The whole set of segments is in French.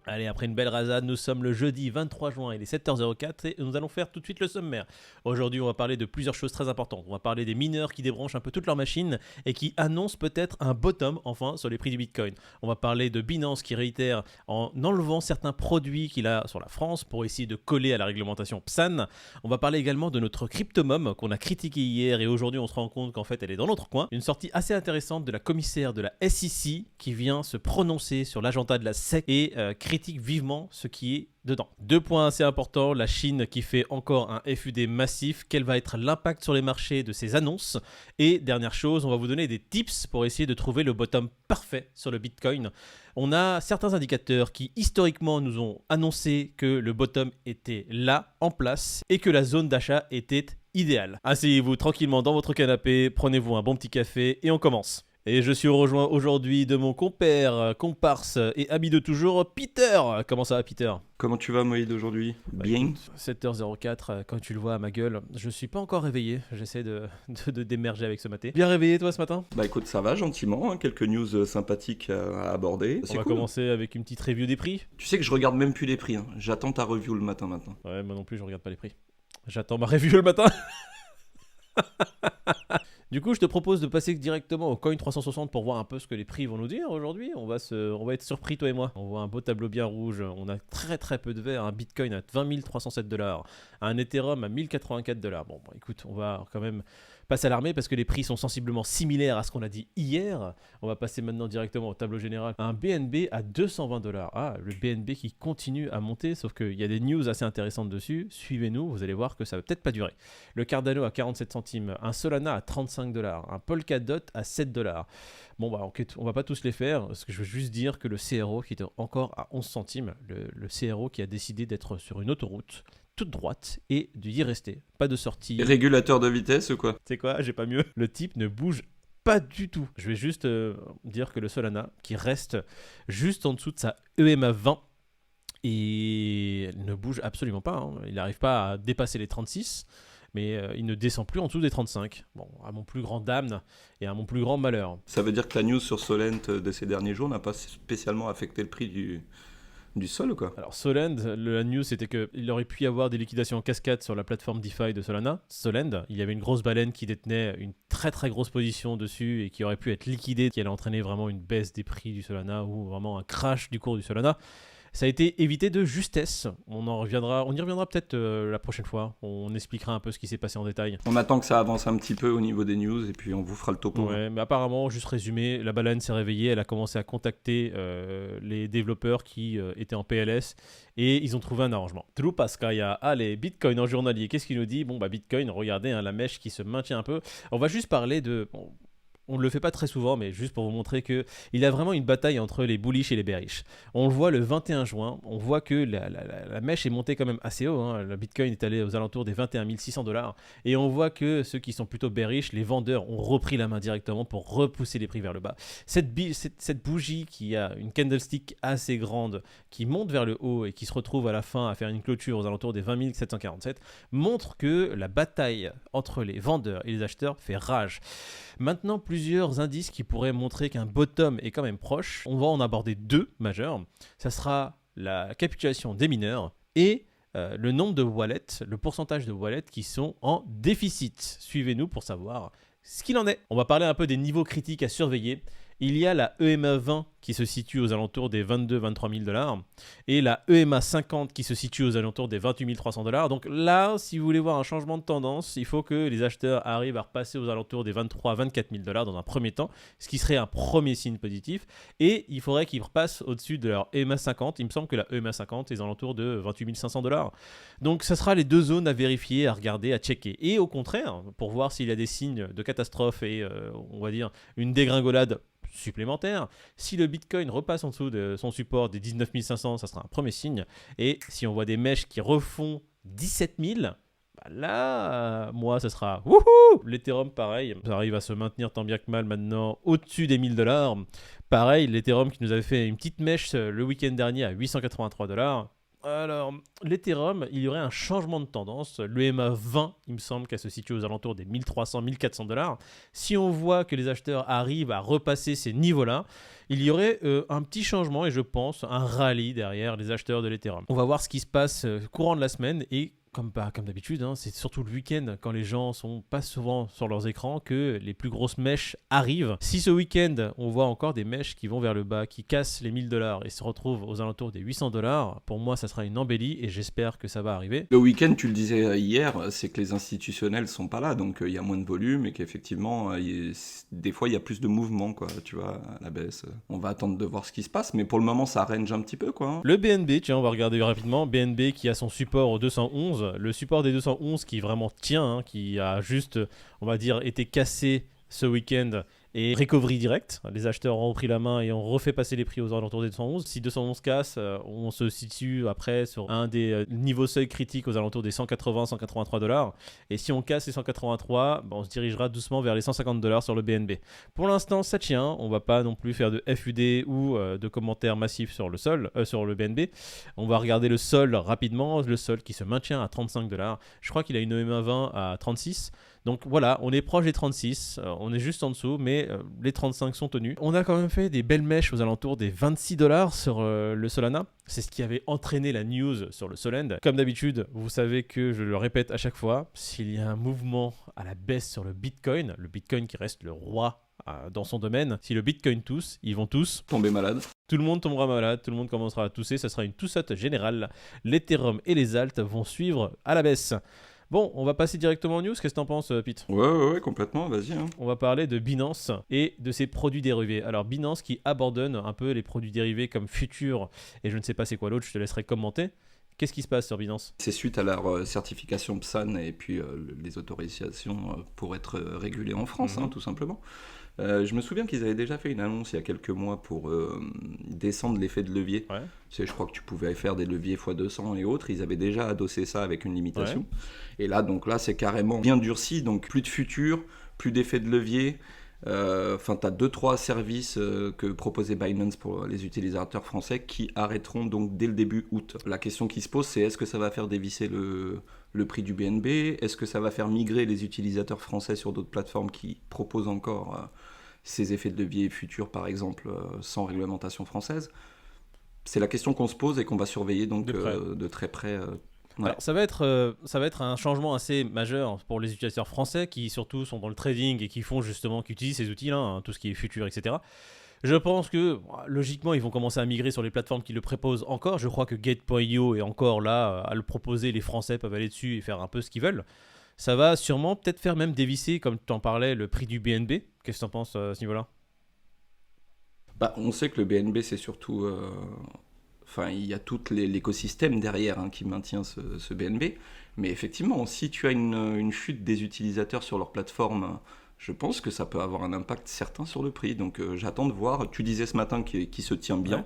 Allez, après une belle rasade, nous sommes le jeudi 23 juin, il est 7h04 et nous allons faire tout de suite le sommaire. Aujourd'hui, on va parler de plusieurs choses très importantes. On va parler des mineurs qui débranchent un peu toutes leurs machines et qui annoncent peut-être un bottom, enfin, sur les prix du Bitcoin. On va parler de Binance qui réitère en enlevant certains produits qu'il a sur la France pour essayer de coller à la réglementation PSAN. On va parler également de notre cryptomom qu'on a critiqué hier et aujourd'hui on se rend compte qu'en fait elle est dans notre coin. Une sortie assez intéressante de la commissaire de la SEC qui vient se prononcer sur l'agenda de la SEC et critique vivement ce qui est dedans. Deux points assez importants, la Chine qui fait encore un FUD massif, quel va être l'impact sur les marchés de ces annonces, et dernière chose, on va vous donner des tips pour essayer de trouver le bottom parfait sur le Bitcoin. On a certains indicateurs qui historiquement nous ont annoncé que le bottom était là, en place, et que la zone d'achat était idéale. Asseyez-vous tranquillement dans votre canapé, prenez-vous un bon petit café et on commence. Et je suis rejoint aujourd'hui de mon compère, comparse et ami de toujours, Peter. Comment ça va, Peter ? Comment tu vas, Moïd, aujourd'hui? Bien. Écoute, 7h04, comme tu le vois à ma gueule, je suis pas encore réveillé. J'essaie de d'émerger avec ce maté. Bien réveillé, toi, ce matin ? Bah écoute, ça va gentiment, hein, quelques news sympathiques à aborder. On C'est va cool. commencer avec une petite review des prix. Tu sais que je regarde même plus les prix, hein. J'attends ta review le matin maintenant. Ouais, moi non plus, je regarde pas les prix. J'attends ma review le matin. Du coup, je te propose de passer directement au Coin 360 pour voir un peu ce que les prix vont nous dire aujourd'hui. On va être surpris, toi et moi. On voit un beau tableau bien rouge. On a très très peu de vert. Un Bitcoin à 20 307 $. Un Ethereum à 1084 $. Bon, écoute, on va quand même pas s'alarmer parce que les prix sont sensiblement similaires à ce qu'on a dit hier. On va passer maintenant directement au tableau général. Un BNB à 220 $. Ah, le BNB qui continue à monter, sauf qu'il y a des news assez intéressantes dessus. Suivez-nous, vous allez voir que ça va peut-être pas durer. Le Cardano à 47 centimes. Un Solana à 35 $. Un Polkadot à 7 $. Bon, bah, on va pas tous les faire. Parce que je veux juste dire que le CRO qui était encore à 11 centimes, le CRO qui a décidé d'être sur une autoroute toute droite et d'y rester. Pas de sortie. Régulateur de vitesse ou quoi? Tu sais quoi, j'ai pas mieux. Le type ne bouge pas du tout. Je vais juste dire que le Solana, qui reste juste en dessous de sa EMA 20, et il ne bouge absolument pas. Hein. Il n'arrive pas à dépasser les 36, mais il ne descend plus en dessous des 35. Bon, à mon plus grand dam et à mon plus grand malheur. Ça veut dire que la news sur Solent de ces derniers jours n'a pas spécialement affecté le prix du sol ou quoi? Alors Solend, la news c'était qu'il aurait pu y avoir des liquidations en cascade sur la plateforme DeFi de Solana. Solend, il y avait une grosse baleine qui détenait une très très grosse position dessus et qui aurait pu être liquidée, qui allait entraîner vraiment une baisse des prix du Solana ou vraiment un crash du cours du Solana. Ça a été évité de justesse. On y reviendra peut-être la prochaine fois. On expliquera un peu ce qui s'est passé en détail. On attend que ça avance un petit peu au niveau des news et puis on vous fera le topo. Ouais, mais apparemment, juste résumé, la baleine s'est réveillée, elle a commencé à contacter les développeurs qui étaient en PLS et ils ont trouvé un arrangement. Trupaskaya, allez, Bitcoin en journalier, qu'est-ce qu'il nous dit ? Bon, bah Bitcoin, regardez, hein, la mèche qui se maintient un peu. On va juste parler de... Bon, on ne le fait pas très souvent, mais juste pour vous montrer qu'il y a vraiment une bataille entre les bullish et les bearish. On le voit le 21 juin, on voit que la mèche est montée quand même assez haut. Hein. Le Bitcoin est allé aux alentours des 21 600 $. Et on voit que ceux qui sont plutôt bearish, les vendeurs, ont repris la main directement pour repousser les prix vers le bas. Cette bougie qui a une candlestick assez grande, qui monte vers le haut et qui se retrouve à la fin à faire une clôture aux alentours des 20 747, montre que la bataille entre les vendeurs et les acheteurs fait rage. Maintenant, plusieurs indices qui pourraient montrer qu'un bottom est quand même proche. On va en aborder deux majeurs. Ça sera la capitulation des mineurs et le nombre de wallets, le pourcentage de wallets qui sont en déficit. Suivez-nous pour savoir ce qu'il en est. On va parler un peu des niveaux critiques à surveiller. Il y a la EMA 20 qui se situe aux alentours des 22-23 000 $ et la EMA 50 qui se situe aux alentours des 28 300 $. Donc là, si vous voulez voir un changement de tendance, il faut que les acheteurs arrivent à repasser aux alentours des 23-24 000 $ dans un premier temps, ce qui serait un premier signe positif. Et il faudrait qu'ils repassent au-dessus de leur EMA 50. Il me semble que la EMA 50 est aux alentours de 28 500 $. Donc ça sera les deux zones à vérifier, à regarder, à checker. Et au contraire, pour voir s'il y a des signes de catastrophe et on va dire une dégringolade supplémentaire. Si le Bitcoin repasse en dessous de son support des 19 500, ça sera un premier signe. Et si on voit des mèches qui refont 17 000, bah là, moi, ça sera wouhou. L'Ethereum, pareil, ça arrive à se maintenir tant bien que mal maintenant au-dessus des 1000 $. Pareil, l'Ethereum qui nous avait fait une petite mèche le week-end dernier à 883 $. Alors, l'Ethereum, il y aurait un changement de tendance. L'EMA 20, il me semble qu'elle se situe aux alentours des 1300-1400$. Si on voit que les acheteurs arrivent à repasser ces niveaux-là, il y aurait un petit changement et je pense un rallye derrière les acheteurs de l'Ethereum. On va voir ce qui se passe courant de la semaine et comme d'habitude, hein, c'est surtout le week-end quand les gens sont pas souvent sur leurs écrans que les plus grosses mèches arrivent. Si ce week-end, on voit encore des mèches qui vont vers le bas, qui cassent les $1000 et se retrouvent aux alentours des $800, pour moi, ça sera une embellie et j'espère que ça va arriver. Le week-end, tu le disais hier, c'est que les institutionnels sont pas là, donc il y a moins de volume et qu'effectivement, des fois, il y a plus de mouvement, quoi, tu vois, à la baisse. On va attendre de voir ce qui se passe, mais pour le moment, ça range un petit peu, quoi. Hein. Le BNB, tiens, on va regarder rapidement. BNB qui a son support au 211. Le support des 211 qui vraiment tient, hein, qui a juste, on va dire, été cassé ce week-end et recovery direct. Les acheteurs ont repris la main et ont refait passer les prix aux alentours des 211. Si 211 casse, on se situe après sur un des niveaux seuil critiques aux alentours des 180-183$. Et si on casse les 183, on se dirigera doucement vers les $150 sur le BNB. Pour l'instant, ça tient. On va pas non plus faire de FUD ou de commentaires massifs sur le sol, sur le BNB. On va regarder le sol rapidement. Le sol qui se maintient à $35. Je crois qu'il a une EMA 20 à 36. Donc voilà, on est proche des 36, on est juste en dessous, mais les 35 sont tenus. On a quand même fait des belles mèches aux alentours des $26 sur le Solana. C'est ce qui avait entraîné la news sur le Solend. Comme d'habitude, vous savez que je le répète à chaque fois, s'il y a un mouvement à la baisse sur le Bitcoin qui reste le roi dans son domaine, si le Bitcoin tousse, ils vont tous tomber malade. Tout le monde tombera malade, tout le monde commencera à tousser, ça sera une toussette générale. L'Ethereum et les alts vont suivre à la baisse. Bon, on va passer directement aux news. Qu'est-ce que t'en penses, Pete ? Ouais, complètement, vas-y. Hein. On va parler de Binance et de ses produits dérivés. Alors, Binance qui abandonne un peu les produits dérivés comme Future, et je ne sais pas c'est quoi l'autre, je te laisserai commenter. Qu'est-ce qui se passe sur Binance ? C'est suite à leur certification PSAN et puis les autorisations pour être régulés en France, tout simplement. Je me souviens qu'ils avaient déjà fait une annonce il y a quelques mois pour descendre l'effet de levier. Ouais. Tu sais, je crois que tu pouvais faire des leviers x200 et autres. Ils avaient déjà adossé ça avec une limitation. Ouais. Et là, c'est carrément bien durci. Donc, plus de futur, plus d'effet de levier. Enfin, tu as 2-3 services que proposait Binance pour les utilisateurs français qui arrêteront donc dès le début août. La question qui se pose, c'est est-ce que ça va faire dévisser le prix du BNB ? Est-ce que ça va faire migrer les utilisateurs français sur d'autres plateformes qui proposent encore ces effets de levier futurs, par exemple, sans réglementation française ? C'est la question qu'on se pose et qu'on va surveiller donc de très près. Ouais. Alors, ça va être un changement assez majeur pour les utilisateurs français qui surtout sont dans le trading et qui utilisent ces outils-là, hein, tout ce qui est futur, etc. Je pense que logiquement ils vont commencer à migrer sur les plateformes qui le proposent encore. Je crois que Gate.io est encore là à le proposer. Les Français peuvent aller dessus et faire un peu ce qu'ils veulent. Ça va sûrement peut-être faire même dévisser, comme tu en parlais, le prix du BNB. Qu'est-ce que tu en penses à ce niveau-là ? On sait que le BNB c'est surtout... il y a tout l'écosystème derrière qui maintient ce BNB. Mais effectivement, si tu as une chute des utilisateurs sur leur plateforme, je pense que ça peut avoir un impact certain sur le prix. Donc j'attends de voir. Tu disais ce matin qu'il se tient bien. Ouais.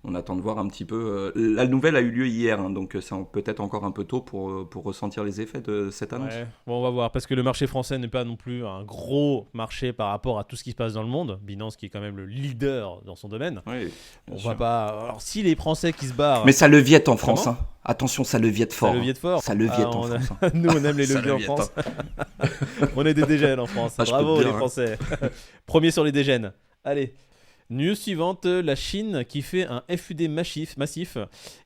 On attend de voir un petit peu. La nouvelle a eu lieu hier, donc c'est peut-être encore un peu tôt pour ressentir les effets de cette annonce. Ouais. Bon, on va voir, parce que le marché français n'est pas non plus un gros marché par rapport à tout ce qui se passe dans le monde. Binance qui est quand même le leader dans son domaine. Oui, on va pas. Alors si les Français qui se barrent. Mais ça leviette en France. Attention, ça leviette fort. Ça leviette fort. Ça leviette en France. Nous, on aime les leviers en France. On est des dégènes en France. Bravo les Français. Premier sur les dégènes. Allez. News suivante, la Chine qui fait un FUD massif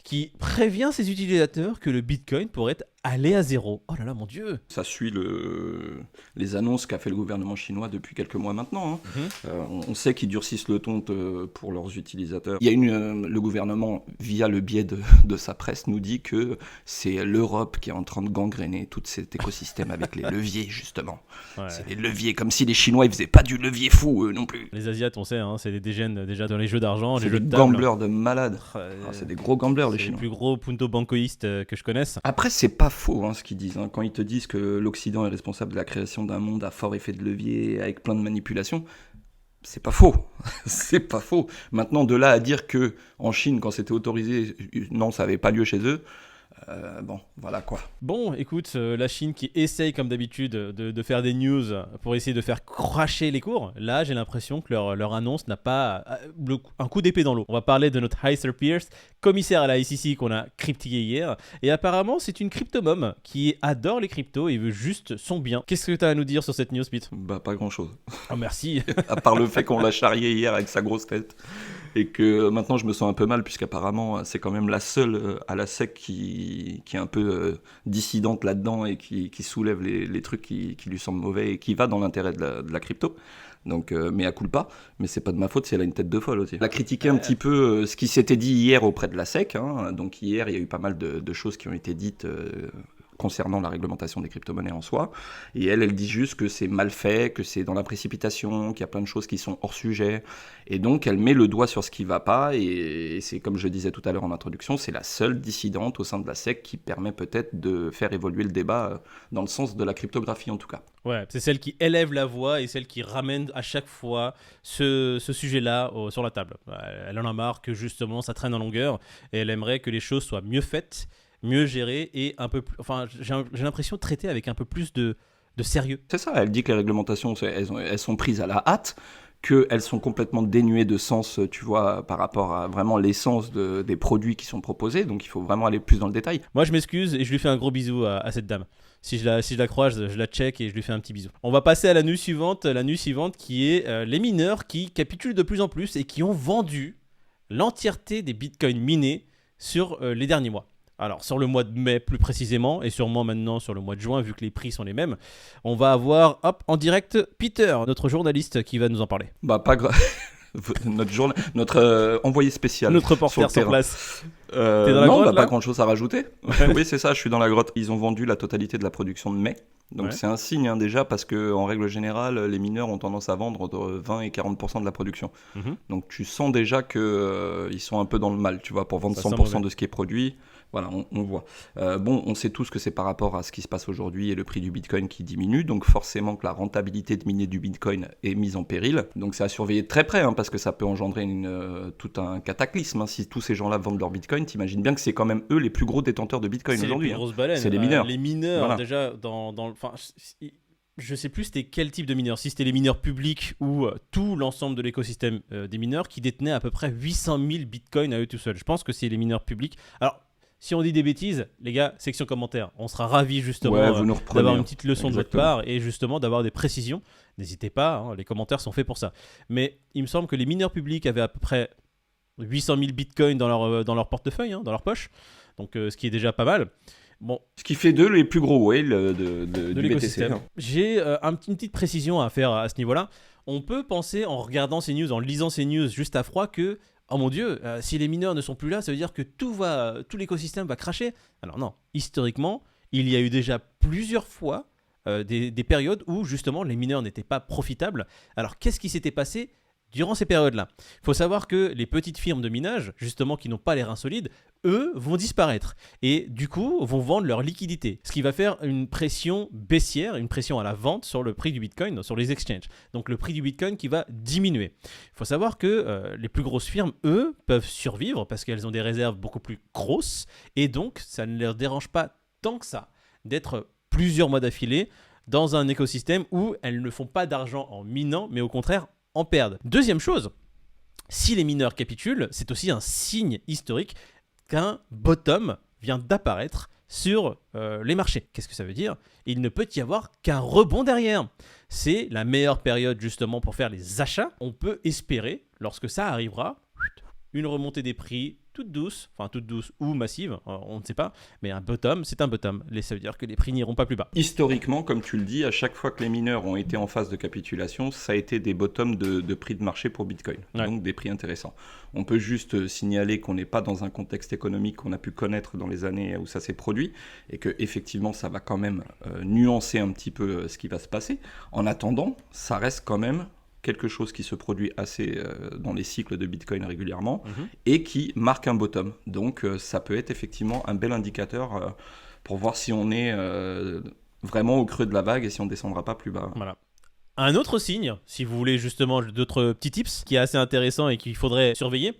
qui prévient ses utilisateurs que le Bitcoin pourrait aller à zéro. Oh là là, mon Dieu. Ça suit les annonces qu'a fait le gouvernement chinois depuis quelques mois maintenant. On sait qu'ils durcissent le ton pour leurs utilisateurs. Il y a le gouvernement, via le biais de sa presse, nous dit que c'est l'Europe qui est en train de gangréner tout cet écosystème avec les leviers, justement. Ouais. C'est les leviers, comme si les Chinois ils faisaient pas du levier fou, eux non plus. Les Asiates, on sait, c'est des dégènes déjà dans les jeux d'argent, les jeux de table. C'est des gamblers de malades. C'est des gros gamblers, les Chinois. C'est les plus gros punto bancoïstes que je connaisse. Après, c'est pas faux ce qu'ils disent. Quand ils te disent que l'Occident est responsable de la création d'un monde à fort effet de levier, avec plein de manipulations, c'est pas faux. C'est pas faux. Maintenant, de là à dire que en Chine, quand c'était autorisé, non, ça n'avait pas lieu chez eux, Bon, voilà quoi. Bon, écoute, la Chine qui essaye comme d'habitude de faire des news pour essayer de faire cracher les cours, là j'ai l'impression que leur annonce n'a pas un coup d'épée dans l'eau. On va parler de notre Heather Pierce, commissaire à la SEC qu'on a critiqué hier, et apparemment c'est une cryptomome qui adore les cryptos et veut juste son bien. Qu'est-ce que tu as à nous dire sur cette news, Pete ? Bah pas grand chose. Oh merci. À part le fait qu'on l'a charrié hier avec sa grosse tête. Et que maintenant je me sens un peu mal puisqu'apparemment c'est quand même la seule à la SEC qui est un peu dissidente là-dedans et qui soulève les trucs qui lui semblent mauvais et qui va dans l'intérêt de la crypto. Donc, mais à culpa, mais c'est pas de ma faute si elle a une tête de folle aussi. Elle a critiqué un petit peu ce qui s'était dit hier auprès de la SEC. Hein. Donc hier il y a eu pas mal de choses qui ont été dites concernant la réglementation des crypto-monnaies en soi. Et elle dit juste que c'est mal fait, que c'est dans la précipitation, qu'il y a plein de choses qui sont hors sujet. Et donc, elle met le doigt sur ce qui ne va pas. Et c'est comme je disais tout à l'heure en introduction, c'est la seule dissidente au sein de la SEC qui permet peut-être de faire évoluer le débat dans le sens de la cryptographie en tout cas. Ouais, c'est celle qui élève la voix et celle qui ramène à chaque fois ce sujet-là sur la table. Elle en a marre que justement ça traîne en longueur et elle aimerait que les choses soient mieux faites, mieux gérées et un peu plus... Enfin, j'ai l'impression de traiter avec un peu plus de sérieux. C'est ça, elle dit que les réglementations, elles sont prises à la hâte, qu'elles sont complètement dénuées de sens, tu vois, par rapport à vraiment l'essence des produits qui sont proposés, donc il faut vraiment aller plus dans le détail. Moi, je m'excuse et je lui fais un gros bisou à cette dame. Si je la croise, je la check et je lui fais un petit bisou. On va passer à la news suivante qui est les mineurs qui capitulent de plus en plus et qui ont vendu l'entièreté des bitcoins minés sur les derniers mois. Alors, sur le mois de mai plus précisément, et sûrement maintenant sur le mois de juin, vu que les prix sont les mêmes, on va avoir, en direct, Peter, notre journaliste, qui va nous en parler. Bah, pas grave. Notre envoyé spécial. Notre reporter sur place. T'es dans la grotte, pas grand chose à rajouter. Oui, c'est ça, je suis dans la grotte. Ils ont vendu la totalité de la production de mai. Donc c'est un signe déjà parce qu'en règle générale, les mineurs ont tendance à vendre entre 20 et 40% de la production. Donc tu sens déjà qu'ils sont un peu dans le mal, tu vois, pour vendre 100% de ce qui est produit. Voilà, on voit. On sait tous que c'est par rapport à ce qui se passe aujourd'hui et le prix du Bitcoin qui diminue, donc forcément que la rentabilité de miner du Bitcoin est mise en péril. Donc c'est à surveiller de très près, parce que ça peut engendrer tout un cataclysme. Si tous ces gens-là vendent leur Bitcoin, t'imagines bien que c'est quand même eux les plus gros détenteurs de Bitcoin aujourd'hui. C'est les mineurs. Les mineurs, voilà. Déjà, je sais plus c'était quel type de mineurs, si c'était les mineurs publics ou tout l'ensemble de l'écosystème des mineurs qui détenaient à peu près 800 000 Bitcoins à eux tout seuls. Je pense que c'est les mineurs publics. Alors, si on dit des bêtises, les gars, section commentaire, on sera ravis justement d'avoir une petite leçon de votre part et justement d'avoir des précisions. N'hésitez pas, les commentaires sont faits pour ça. Mais il me semble que les mineurs publics avaient à peu près 800 000 bitcoins dans leur portefeuille, dans leur poche, donc ce qui est déjà pas mal. Bon. Ce qui fait d'eux les plus gros whales de l'écosystème. BTC. J'ai une petite précision à faire à ce niveau-là. On peut penser en regardant ces news, en lisant ces news juste à froid que oh mon Dieu, si les mineurs ne sont plus là, ça veut dire que tout l'écosystème va cracher. Alors non, historiquement, il y a eu déjà plusieurs fois des périodes où justement les mineurs n'étaient pas profitables. Alors qu'est-ce qui s'était passé durant ces périodes-là ? Il faut savoir que les petites firmes de minage, justement qui n'ont pas les reins solides, eux vont disparaître et du coup vont vendre leur liquidité, ce qui va faire une pression baissière, une pression à la vente sur le prix du Bitcoin, sur les exchanges. Donc le prix du Bitcoin qui va diminuer. Il faut savoir que les plus grosses firmes, eux, peuvent survivre parce qu'elles ont des réserves beaucoup plus grosses et donc ça ne leur dérange pas tant que ça d'être plusieurs mois d'affilée dans un écosystème où elles ne font pas d'argent en minant, mais au contraire en perdent. Deuxième chose, si les mineurs capitulent, c'est aussi un signe historique qu'un bottom vient d'apparaître sur les marchés. Qu'est-ce que ça veut dire ? Il ne peut y avoir qu'un rebond derrière. C'est la meilleure période justement pour faire les achats. On peut espérer, lorsque ça arrivera, une remontée des prix toute douce ou massive, on ne sait pas, mais un bottom, c'est un bottom. Ça veut dire que les prix n'iront pas plus bas. Historiquement, comme tu le dis, à chaque fois que les mineurs ont été en phase de capitulation, ça a été des bottoms de prix de marché pour Bitcoin, donc des prix intéressants. On peut juste signaler qu'on n'est pas dans un contexte économique qu'on a pu connaître dans les années où ça s'est produit, et qu'effectivement, ça va quand même nuancer un petit peu ce qui va se passer. En attendant, ça reste quand même quelque chose qui se produit assez dans les cycles de Bitcoin régulièrement et qui marque un bottom. Donc ça peut être effectivement un bel indicateur pour voir si on est vraiment au creux de la vague et si on ne descendra pas plus bas. Voilà. Un autre signe, si vous voulez justement d'autres petits tips, qui est assez intéressant et qu'il faudrait surveiller,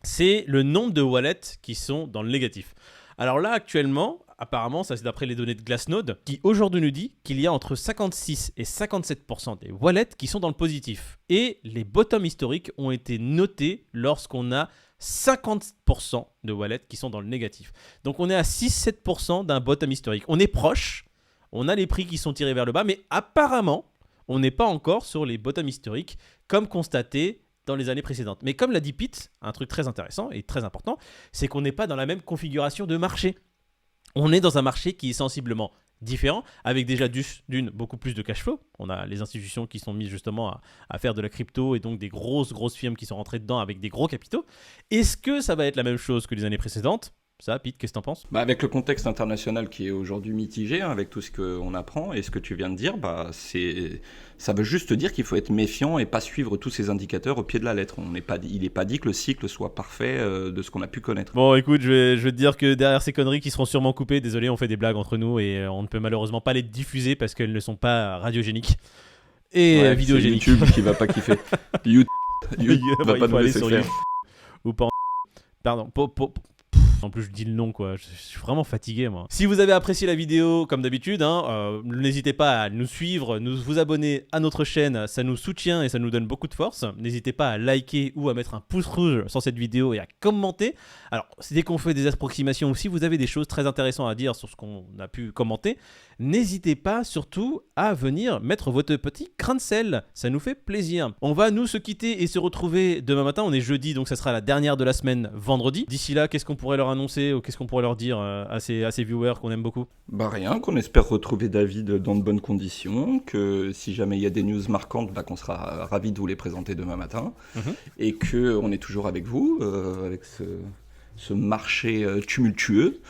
c'est le nombre de wallets qui sont dans le négatif. Alors là, actuellement, apparemment, ça c'est d'après les données de Glassnode, qui aujourd'hui nous dit qu'il y a entre 56 et 57% des wallets qui sont dans le positif. Et les bottoms historiques ont été notés lorsqu'on a 50% de wallets qui sont dans le négatif. Donc on est à 6-7% d'un bottom historique. On est proche, on a les prix qui sont tirés vers le bas, mais apparemment, on n'est pas encore sur les bottoms historiques comme constaté dans les années précédentes. Mais comme l'a dit Pete, un truc très intéressant et très important, c'est qu'on n'est pas dans la même configuration de marché. On est dans un marché qui est sensiblement différent, avec déjà d'une beaucoup plus de cash flow. On a les institutions qui sont mises justement à faire de la crypto et donc des grosses firmes qui sont rentrées dedans avec des gros capitaux. Est-ce que ça va être la même chose que les années précédentes ? Ça, Pete, qu'est-ce que t'en penses ? Avec le contexte international qui est aujourd'hui mitigé, avec tout ce qu'on apprend et ce que tu viens de dire, ça veut juste dire qu'il faut être méfiant et pas suivre tous ces indicateurs au pied de la lettre. Il n'est pas dit que le cycle soit parfait de ce qu'on a pu connaître. Bon, écoute, je vais te dire que derrière ces conneries qui seront sûrement coupées, désolé, on fait des blagues entre nous et on ne peut malheureusement pas les diffuser parce qu'elles ne sont pas radiogéniques et vidéogéniques. C'est YouTube qui va pas kiffer. YouTube va pas nous laisser faire. Ou pas. Pardon. En plus, je dis le nom, quoi. Je suis vraiment fatigué, moi. Si vous avez apprécié la vidéo, comme d'habitude, n'hésitez pas à nous suivre, vous abonner à notre chaîne. Ça nous soutient et ça nous donne beaucoup de force. N'hésitez pas à liker ou à mettre un pouce rouge sur cette vidéo et à commenter. Alors, dès qu'on fait des approximations ou si vous avez des choses très intéressantes à dire sur ce qu'on a pu commenter, n'hésitez pas surtout à venir mettre votre petit grain de sel. Ça nous fait plaisir. On va nous se quitter et se retrouver demain matin. On est jeudi, donc ça sera la dernière de la semaine, vendredi. D'ici là, qu'est-ce qu'on pourrait leur annoncer ou qu'est-ce qu'on pourrait leur dire à ces viewers qu'on aime beaucoup ? Rien, qu'on espère retrouver David dans de bonnes conditions, que si jamais il y a des news marquantes, qu'on sera ravis de vous les présenter demain matin, et qu'on est toujours avec vous, avec ce marché tumultueux,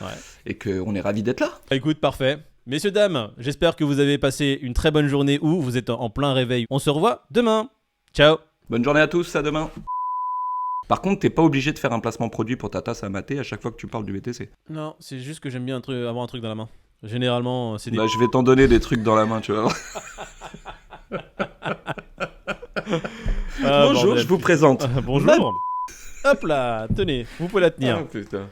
et qu'on est ravis d'être là. Écoute, parfait. Messieurs, dames, j'espère que vous avez passé une très bonne journée ou vous êtes en plein réveil. On se revoit demain. Ciao. Bonne journée à tous, à demain. Par contre, t'es pas obligé de faire un placement produit pour ta tasse à mater à chaque fois que tu parles du BTC. Non, c'est juste que j'aime bien avoir un truc dans la main. Généralement, c'est des... je vais t'en donner des trucs dans la main, tu vas voir. Bonjour, je vous présente. Bonjour. Hop là, tenez, vous pouvez la tenir. Putain.